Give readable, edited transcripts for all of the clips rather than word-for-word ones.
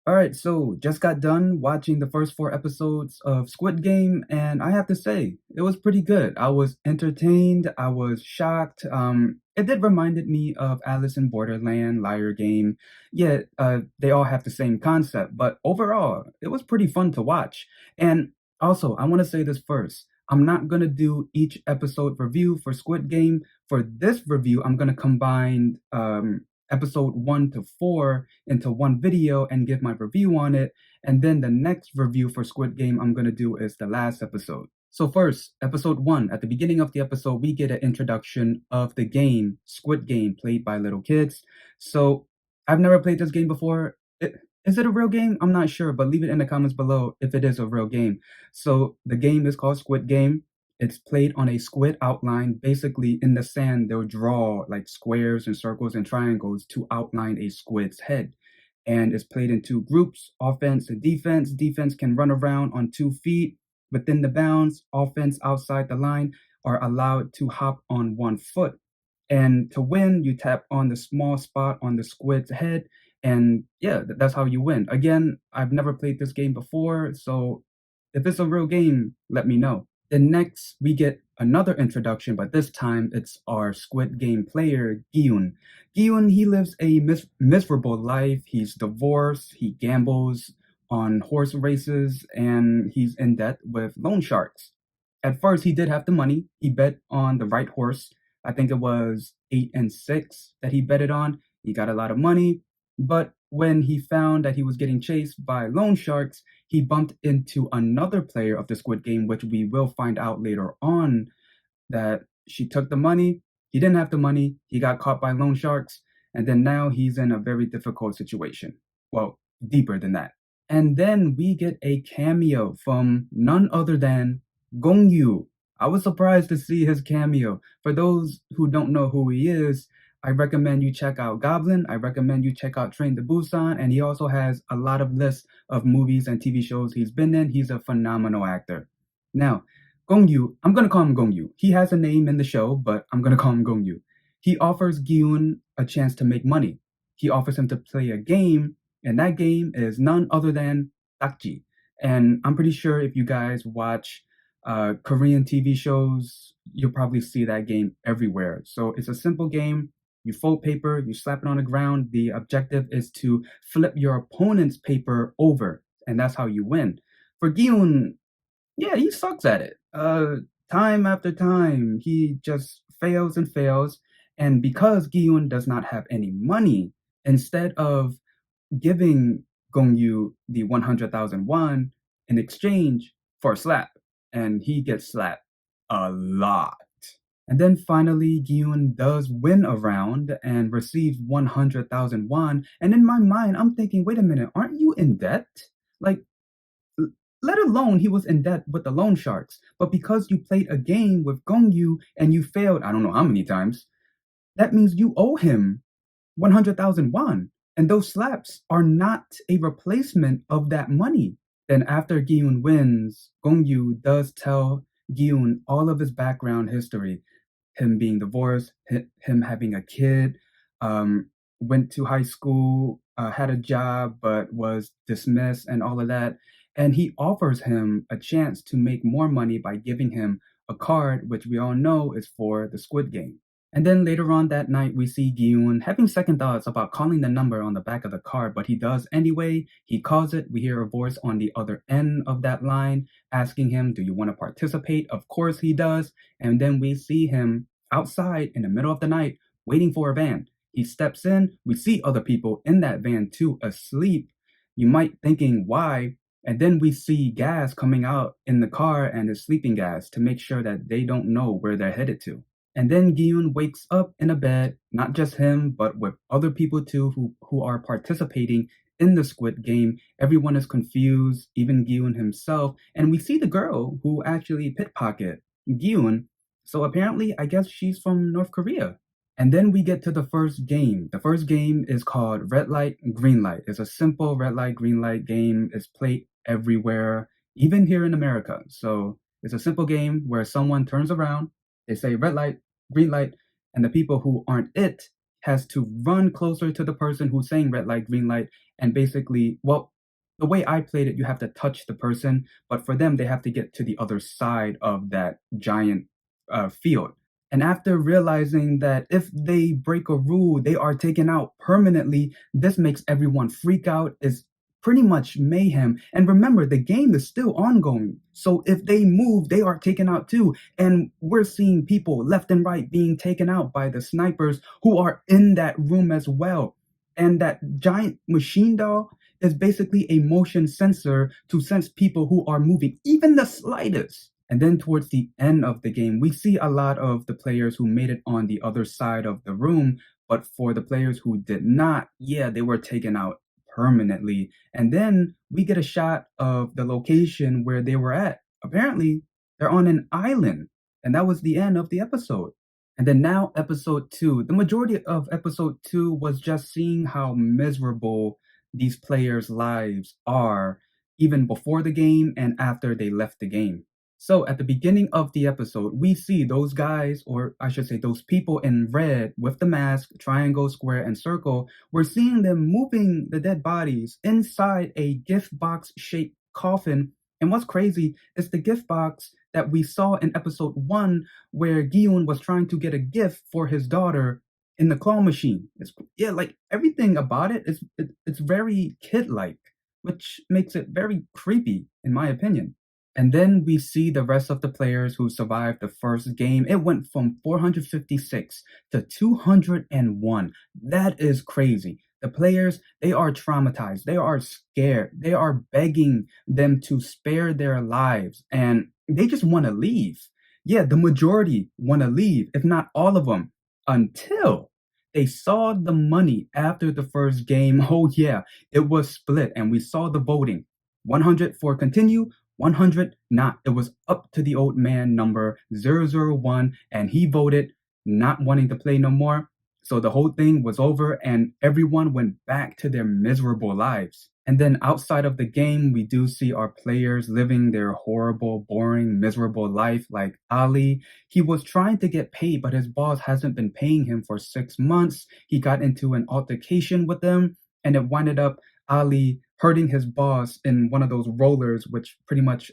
All right, so just got done watching the first four episodes of Squid Game, and I have to say, it was pretty good. I was entertained, I was shocked. It did reminded me of Alice in Borderland, Liar Game. Yeah, they all have the same concept, but overall, it was pretty fun to watch. And also, I want to say this first. I'm not gonna do each episode review for Squid Game. For this review, I'm gonna combine episode 1 to 4 into one video and give my review on it. And then the next review for Squid Game I'm gonna do is the last episode. So first, episode 1. At the beginning of the episode, we get an introduction of the game, Squid Game, played by little kids. So I've never played this game before. Is it a real game? I'm not sure, but leave it in the comments below if it is a real game. So the game is called Squid Game. It's played on a squid outline. Basically, in the sand, they'll draw like squares and circles and triangles to outline a squid's head. And it's played in two groups, offense and defense. Defense can run around on 2 feet within the bounds. Offense outside the line are allowed to hop on 1 foot. And to win, you tap on the small spot on the squid's head. And yeah, that's how you win. Again, I've never played this game before, so if it's a real game, let me know. Then next, we get another introduction, but this time it's our Squid Game player, Gi Hoon. Gi Hoon, he lives a miserable life. He's divorced, he gambles on horse races, and he's in debt with loan sharks. At first, he did have the money. He bet on the right horse. I think it was 8 and 6 that he betted on. He got a lot of money. But when he found that he was getting chased by loan sharks, he bumped into another player of the Squid Game, which we will find out later on that she took the money. He didn't have the money. He got caught by loan sharks. And then now he's in a very difficult situation. Well, deeper than that. And then we get a cameo from none other than Gong Yu. I was surprised to see his cameo. For those who don't know who he is, I recommend you check out Goblin. I recommend you check out Train to Busan. And he also has a lot of lists of movies and TV shows he's been in. He's a phenomenal actor. Now, Gong Yu, I'm gonna call him Gong Yu. He has a name in the show, but I'm gonna call him Gong Yu. He offers Gi-hoon a chance to make money. He offers him to play a game, and that game is none other than Dakji. And I'm pretty sure if you guys watch Korean TV shows, you'll probably see that game everywhere. So it's a simple game. You fold paper, you slap it on the ground. The objective is to flip your opponent's paper over, and that's how you win. For Gi-hoon, yeah, he sucks at it. Time after time, he just fails and fails. And because Gi-hoon does not have any money, instead of giving Gongyu the 100,000 won in exchange for a slap, and he gets slapped a lot. And then finally, Gi-hoon does win a round and receives 100,000 won. And in my mind, I'm thinking, wait a minute, aren't you in debt? Like, let alone he was in debt with the loan sharks. But because you played a game with Gongyu and you failed, I don't know how many times, that means you owe him 100,000 won. And those slaps are not a replacement of that money. Then after Gi-hoon wins, Gongyu does tell Gi-hoon all of his background history. Him being divorced, him having a kid, went to high school, had a job, but was dismissed and all of that. And he offers him a chance to make more money by giving him a card, which we all know is for the Squid Game. And then later on that night, we see Gi-hoon having second thoughts about calling the number on the back of the card, but he does anyway. He calls it. We hear a voice on the other end of that line asking him, do you want to participate? Of course he does. And then we see him outside in the middle of the night waiting for a van. He steps in. We see other people in that van too asleep. You might thinking why? And then we see gas coming out in the car and it's sleeping gas to make sure that they don't know where they're headed to. And then Gi-hoon wakes up in a bed, not just him, but with other people too who are participating in the Squid Game. Everyone is confused, even Gi-hoon himself. And we see the girl who actually pickpocket Gi-hoon. So apparently, I guess she's from North Korea. And then we get to the first game. The first game is called Red Light, Green Light. It's a simple red light, green light game. It's played everywhere, even here in America. So it's a simple game where someone turns around, they say red light, green light, and the people who aren't it has to run closer to the person who's saying red light, green light, and basically, well, the way I played it, you have to touch the person, but for them, they have to get to the other side of that giant field. And after realizing that if they break a rule, they are taken out permanently, this makes everyone freak out, is pretty much mayhem. And remember, the game is still ongoing. So if they move, they are taken out too. And we're seeing people left and right being taken out by the snipers who are in that room as well. And that giant machine doll is basically a motion sensor to sense people who are moving, even the slightest. And then towards the end of the game, we see a lot of the players who made it on the other side of the room. But for the players who did not, yeah, they were taken out permanently. And then we get a shot of the location where they were at. Apparently, they're on an island. And that was the end of the episode. And then now, episode two. The majority of episode two was just seeing how miserable these players' lives are, even before the game and after they left the game. So at the beginning of the episode, we see those guys, or I should say those people in red with the mask, triangle, square, and circle. We're seeing them moving the dead bodies inside a gift box shaped coffin. And what's crazy is the gift box that we saw in episode one, where Gi Hoon was trying to get a gift for his daughter in the claw machine. Yeah, like everything about it's very kid like, which makes it very creepy in my opinion. And then we see the rest of the players who survived the first game. It went from 456 to 201. That is crazy. The players, they are traumatized. They are scared. They are begging them to spare their lives and they just want to leave. Yeah, the majority want to leave, if not all of them, until they saw the money after the first game. Oh, yeah, it was split and we saw the voting 100 for continue, 100 not. It was up to the old man number 001 and he voted not wanting to play no more. So the whole thing was over and everyone went back to their miserable lives. And then outside of the game, we do see our players living their horrible, boring, miserable life. Like Ali, he was trying to get paid, but his boss hasn't been paying him for 6 months. He got into an altercation with them and it winded up Ali hurting his boss in one of those rollers, which pretty much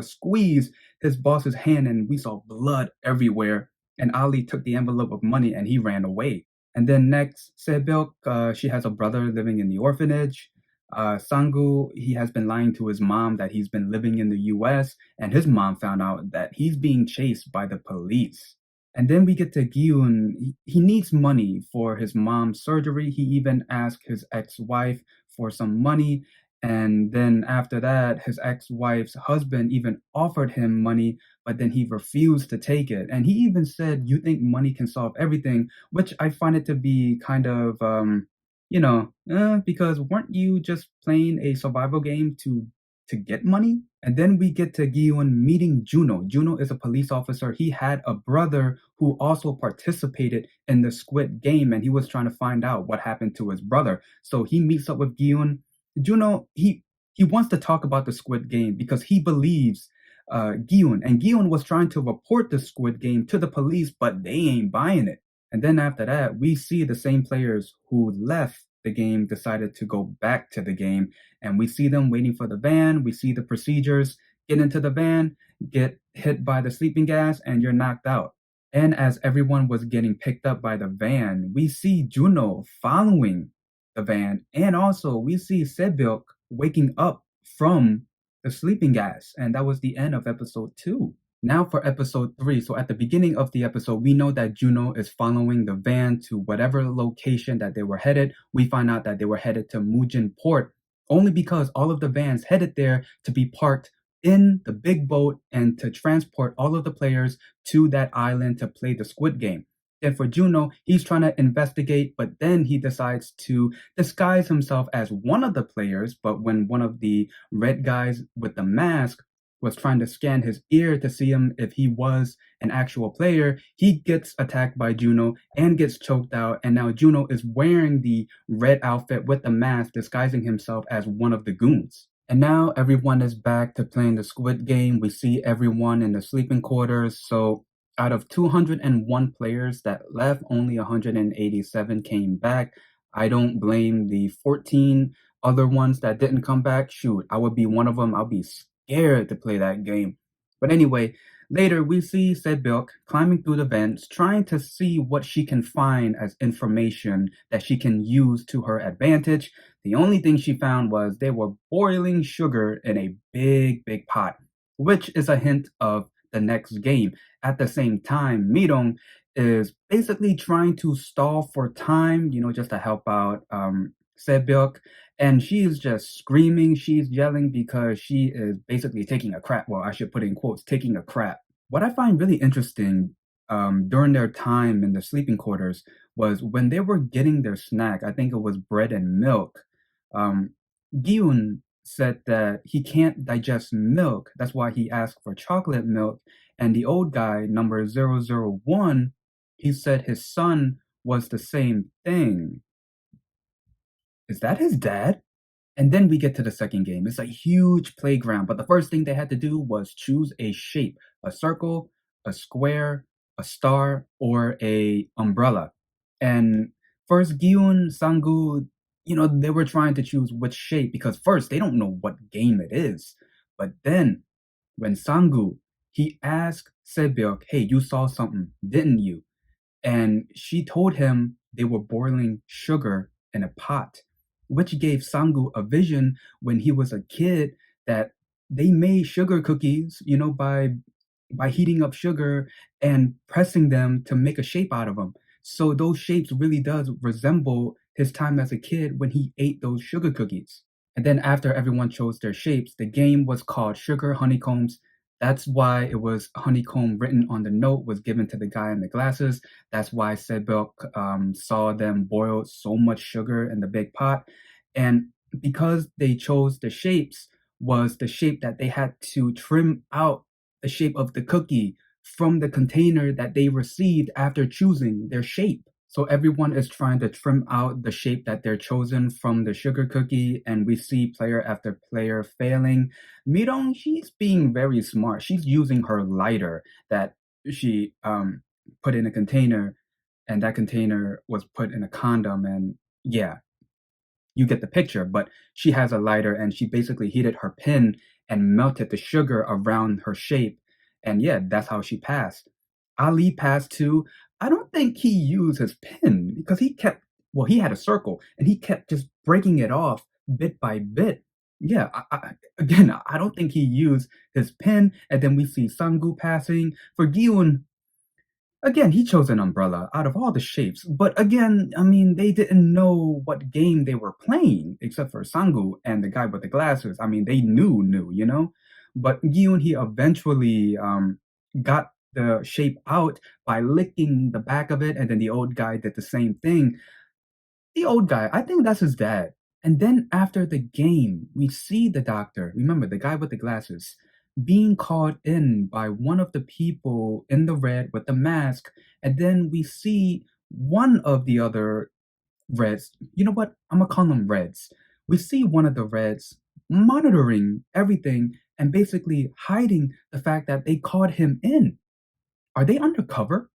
squeezed his boss's hand, and we saw blood everywhere. And Ali took the envelope of money and he ran away. And then next, Sebilk, she has a brother living in the orphanage. Sangu, he has been lying to his mom that he's been living in the US, and his mom found out that he's being chased by the police. And then we get to Gyun. He needs money for his mom's surgery. He even asked his ex-wife for some money. And then after that, his ex-wife's husband even offered him money, but then he refused to take it. And he even said, "You think money can solve everything," which I find it to be kind of, because weren't you just playing a survival game to get money? And then we get to Gi-Hoon meeting Juno. Juno is a police officer. He had a brother who also participated in the Squid game, and he was trying to find out what happened to his brother. So he meets up with Gi-Hoon. Juno, he wants to talk about the Squid game because he believes Gi-Hoon. And Gi-Hoon was trying to report the Squid game to the police, but they ain't buying it. And then after that, we see the same players who left the game decided to go back to the game. And we see them waiting for the van. We see the procedures, get into the van, get hit by the sleeping gas, and you're knocked out. And as everyone was getting picked up by the van, we see Juno following the van. And also we see Sebyok waking up from the sleeping gas. And that was the end of episode 2. Now for episode 3. So at the beginning of the episode, we know that Juno is following the van to whatever location that they were headed. We find out that they were headed to Mujin Port only because all of the vans headed there to be parked in the big boat and to transport all of the players to that island to play the Squid game. And for Juno, he's trying to investigate, but then he decides to disguise himself as one of the players. But when one of the red guys with the mask was trying to scan his ear to see him if he was an actual player, he gets attacked by Juno and gets choked out. And now Juno is wearing the red outfit with the mask, disguising himself as one of the goons. And now everyone is back to playing the Squid game. We see everyone in the sleeping quarters. So Out of 201 players that left, only 187 came back. I don't blame the 14 other ones that didn't come back. Shoot, I would be one of them. I'll be scared to play that game. But anyway, later we see Sedbilk climbing through the vents, trying to see what she can find as information that she can use to her advantage. The only thing she found was they were boiling sugar in a big pot, which is a hint of the next game. At the same time, Midong is basically trying to stall for time, just to help out Sebyuk. And she is just screaming, she's yelling because she is basically taking a crap. Well, I should put in quotes, taking a crap. What I find really interesting during their time in the sleeping quarters was when they were getting their snack. I think it was bread and milk. Um, Gi Hoon said that he can't digest milk. That's why he asked for chocolate milk. And the old guy, number 001, he said his son was the same thing. Is that his dad? And then we get to the second game. It's a huge playground, but the first thing they had to do was choose a shape, a circle, a square, a star, or a umbrella. And first, Gyun, Sangu, they were trying to choose which shape because first they don't know what game it is. But then when Sangu, he asked Sebyuk, hey, you saw something, didn't you? And she told him they were boiling sugar in a pot, which gave Sangu a vision when he was a kid that they made sugar cookies, by heating up sugar and pressing them to make a shape out of them. So those shapes really does resemble his time as a kid when he ate those sugar cookies. And then after everyone chose their shapes, the game was called Sugar Honeycombs. That's why it was honeycomb written on the note was given to the guy in the glasses. That's why Sebek saw them boil so much sugar in the big pot. And because they chose the shapes was the shape that they had to trim out the shape of the cookie from the container that they received after choosing their shape. So everyone is trying to trim out the shape that they're chosen from the sugar cookie, and we see player after player failing. Mirong, she's being very smart. She's using her lighter that she put in a container, and that container was put in a condom. And yeah, you get the picture. But she has a lighter, and she basically heated her pin and melted the sugar around her shape. And yeah, that's how she passed. Ali passed too. I don't think he used his pin because he had a circle and he kept just breaking it off bit by bit. Yeah, again, I don't think he used his pin. And then we see Sangu passing. For Giun, again, he chose an umbrella out of all the shapes. But again, I mean, they didn't know what game they were playing, except for Sangu and the guy with the glasses. I mean, they knew. But Gyun, he eventually got the shape out by licking the back of it, and then the old guy did the same thing. The old guy, I think that's his dad. And then after the game, we see the doctor, remember the guy with the glasses, being called in by one of the people in the red with the mask. And then we see one of the other reds. You know what? I'm going to call them reds. We see one of the reds monitoring everything and basically hiding the fact that they called him in. Are they undercover?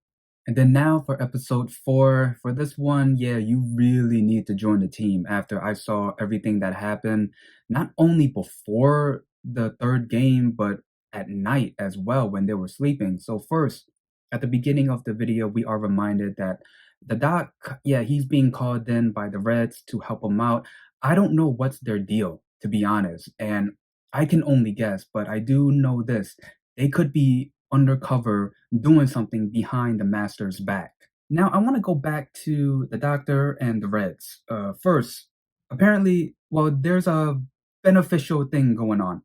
And then now for episode 4, for this one, yeah, you really need to join the team after I saw everything that happened, not only before the third game, but at night as well when they were sleeping. So first, at the beginning of the video, we are reminded that the doc, yeah, he's being called in by the Reds to help him out. I don't know what's their deal, to be honest, and I can only guess, but I do know this. They could be undercover doing something behind the master's back. Now, I want to go back to the doctor and the Reds. First, apparently, well, there's a beneficial thing going on.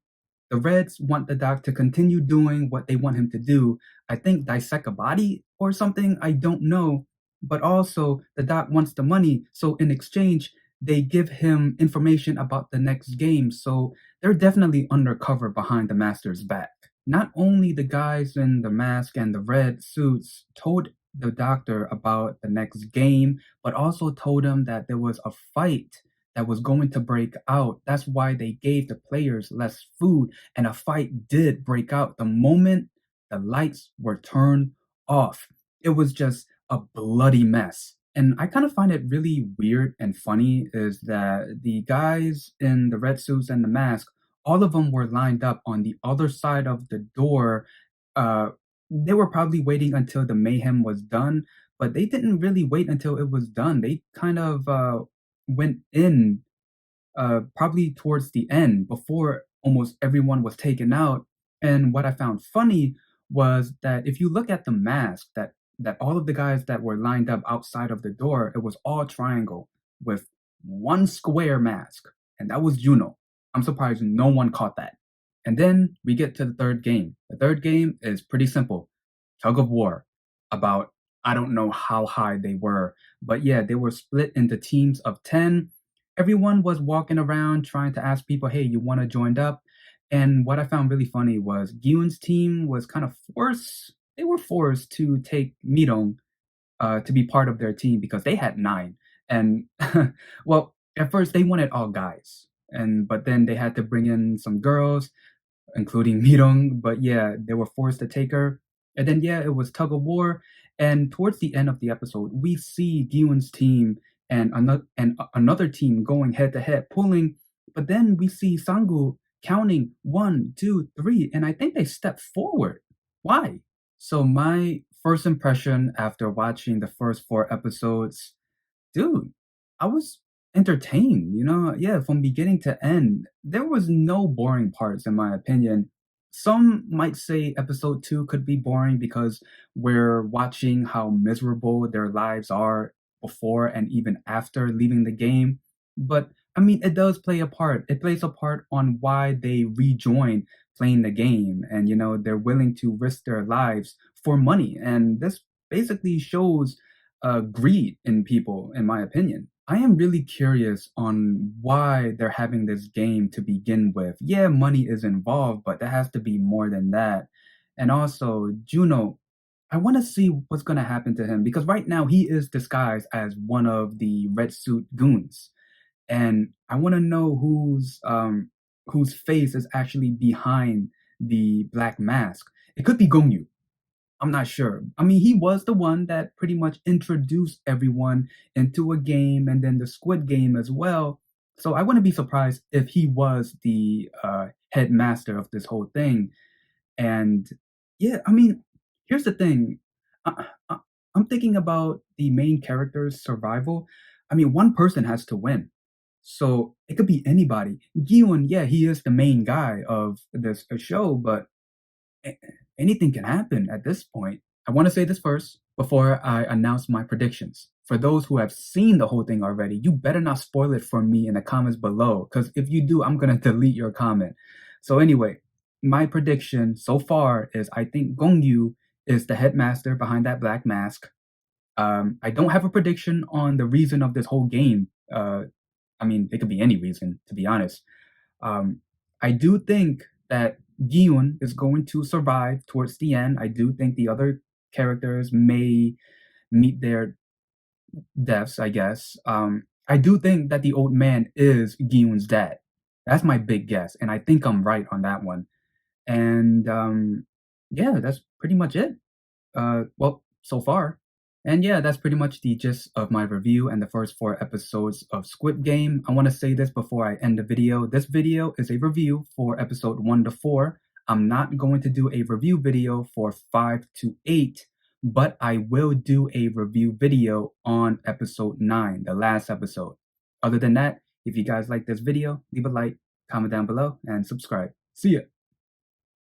The Reds want the doc to continue doing what they want him to do. I think dissect a body or something. I don't know. But also, the doc wants the money. So, in exchange, they give him information about the next game. So, they're definitely undercover behind the master's back. Not only the guys in the mask and the red suits told the doctor about the next game, but also told him that there was a fight that was going to break out. That's why they gave the players less food, and a fight did break out the moment the lights were turned off. It was just a bloody mess. And I kind of find it really weird and funny is that the guys in the red suits and the mask, all of them were lined up on the other side of the door. Uh, they were probably waiting until the mayhem was done, but they didn't really wait until it was done. They kind of went in probably towards the end before almost everyone was taken out. And what I found funny was that if you look at the mask, that all of the guys that were lined up outside of the door, it was all triangle with one square mask, and that was Juno. I'm surprised no one caught that. And then we get to the third game. The third game is pretty simple, tug of war. About I don't know how high they were, but yeah, they were split into teams of 10. Everyone was walking around trying to ask people, "Hey, you want to join up?" And what I found really funny was Gi Hoon's team was kind of forced. They were forced to take Midong to be part of their team because they had nine. And well, at first they wanted all guys, and but then they had to bring in some girls including Mirong. But yeah, they were forced to take her. And then yeah, it was tug of war. And towards the end of the episode, we see Gyun's team and another team going head to head, pulling. But then we see Sangu counting one, two, three, and I think they step forward. Why? So my first impression after watching the first four episodes, dude, I was entertained, yeah, from beginning to end. There was no boring parts, in my opinion. Some might say episode two could be boring because we're watching how miserable their lives are before and even after leaving the game. But I mean, it does play a part. It plays a part on why they rejoin playing the game, and they're willing to risk their lives for money. And this basically shows greed in people, in my opinion. I am really curious on why they're having this game to begin with. Yeah, money is involved, but there has to be more than that. And also, Juno, I want to see what's going to happen to him because right now he is disguised as one of the red suit goons, and I want to know whose face is actually behind the black mask. It could be Gong. I'm not sure. I mean, he was the one that pretty much introduced everyone into a game and then the Squid game as well. So I wouldn't be surprised if he was the headmaster of this whole thing. And yeah, I mean, here's the thing. I, I'm thinking about the main character's survival. I mean, one person has to win. So it could be anybody. Gi-hoon, yeah, he is the main guy of this show, but a- anything can happen at this point. I want to say this first before I announce my predictions. For those who have seen the whole thing already, you better not spoil it for me in the comments below, because if you do, I'm going to delete your comment. So, anyway, my prediction so far is I think Gong Yu is the headmaster behind that black mask. I don't have a prediction on the reason of this whole game. I mean, it could be any reason, to be honest. Um, I do think that Gi-hoon is going to survive towards the end. I do think the other characters may meet their deaths, I guess. I do think that the old man is Gi-hoon's dad. That's my big guess, and I think I'm right on that one. And yeah, that's pretty much it. Well, so far. And yeah, that's pretty much the gist of my review and the first four episodes of Squid Game. I want to say this before I end the video. This video is a review for episode 1 to 4. I'm not going to do a review video for 5 to 8, but I will do a review video on episode 9, the last episode. Other than that, if you guys like this video, leave a like, comment down below, and subscribe. See ya!